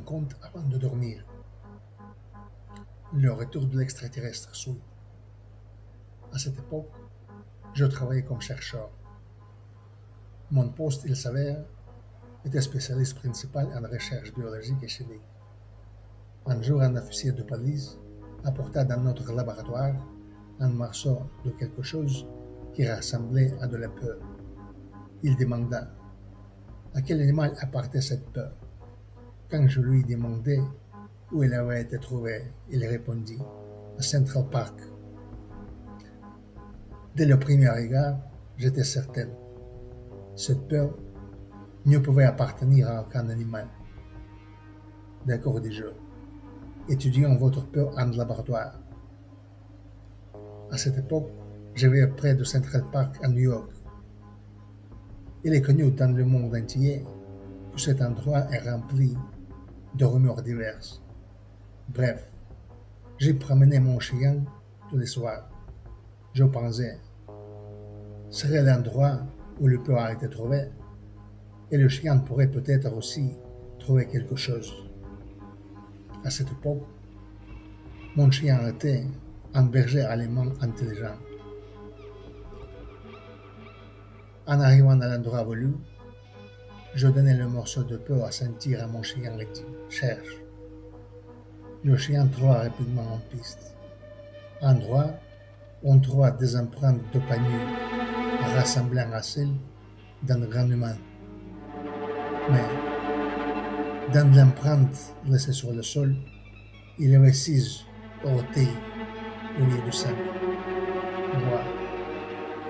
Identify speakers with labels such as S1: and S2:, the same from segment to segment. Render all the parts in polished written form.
S1: compte avant de dormir. Le retour de l'extraterrestre soudain. À cette époque, je travaillais comme chercheur. Mon poste, il s'avère, était spécialiste principal en recherche biologique et chimique. Un jour, un officier de police apporta dans notre laboratoire un morceau de quelque chose qui ressemblait à de la peur. Il demanda à quel animal appartenait cette peur. Quand je lui demandai où elle avait été trouvée, il répondit à Central Park. Dès le premier regard, j'étais certain. Cette peur ne pouvait appartenir à aucun animal. D'accord, dis-je. Étudions votre peur en laboratoire. À cette époque, je vivais près de Central Park à New York. Il est connu dans le monde entier que cet endroit est rempli de rumeurs diverses. Bref, j'ai promené mon chien tous les soirs. Je pensais, serait l'endroit où le peur a été trouvé, et le chien pourrait peut-être aussi trouver quelque chose. À cette époque, mon chien était un berger allemand intelligent. En arrivant à l'endroit voulu, je donnai le morceau de peur à sentir à mon chien et dit « Cherche ». Le chien trouva rapidement une piste. Endroit où on trouva des empreintes de panier ressemblant à celles d'un grand humain. Mais dans l'empreinte laissée sur le sol, il y avait 6 orteils au lieu de 5. Moi,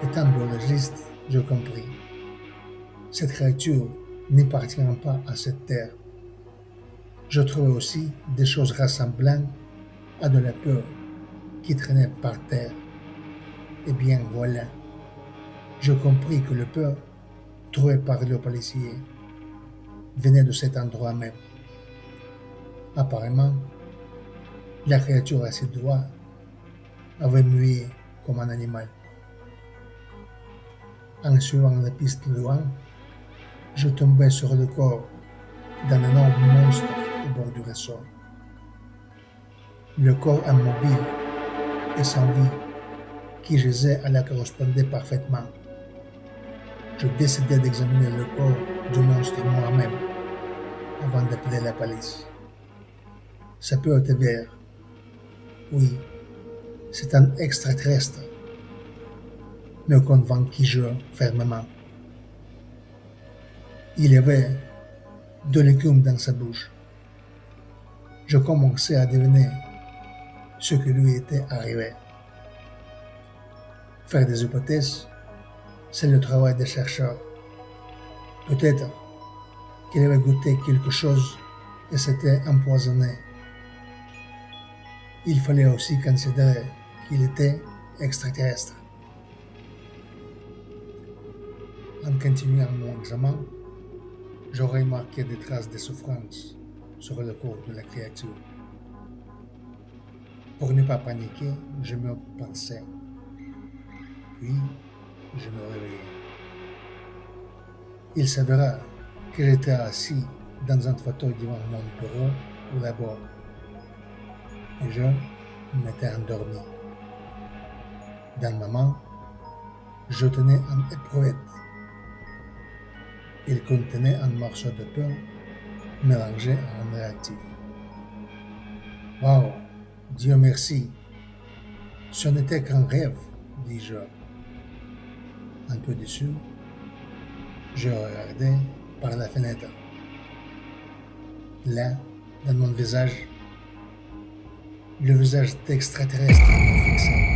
S1: étant biologiste, je compris. Cette créature n'appartient pas à cette terre. Je trouvais aussi des choses ressemblant à de la peur qui traînait par terre. Eh bien voilà, je compris que le peur trouvé par le policier venait de cet endroit même. Apparemment, la créature à ses doigts avait mué comme un animal. En suivant la piste plus loin, je tombais sur le corps d'un énorme monstre au bord du ressort. Le corps immobile et sans vie qui gisait à la correspondait parfaitement. Je décidai d'examiner le corps du monstre moi-même avant d'appeler la police. Ça peut être vert. Oui, c'est un extraterrestre, me convainquis-je fermement. Il y avait de l'écume dans sa bouche. Je commençais à deviner ce qui lui était arrivé. Faire des hypothèses, c'est le travail des chercheurs. Peut-être qu'il avait goûté quelque chose et s'était empoisonné. Il fallait aussi considérer qu'il était extraterrestre. En continuant mon examen, j'aurais remarqué des traces de souffrance sur le corps de la créature. Pour ne pas paniquer, je me pensais. Puis, je me réveillai. Il s'avéra que j'étais assis dans un fauteuil devant mon bureau ou là-bas. Et je m'étais endormi. Dans ma main, je tenais une éprouvette. Il contenait un morceau de pain mélangé à un réactif. Wow, Dieu merci, ce n'était qu'un rêve, dis-je. Un peu déçu, je regardais par la fenêtre. Là, dans mon visage, le visage d'extraterrestre me fixait.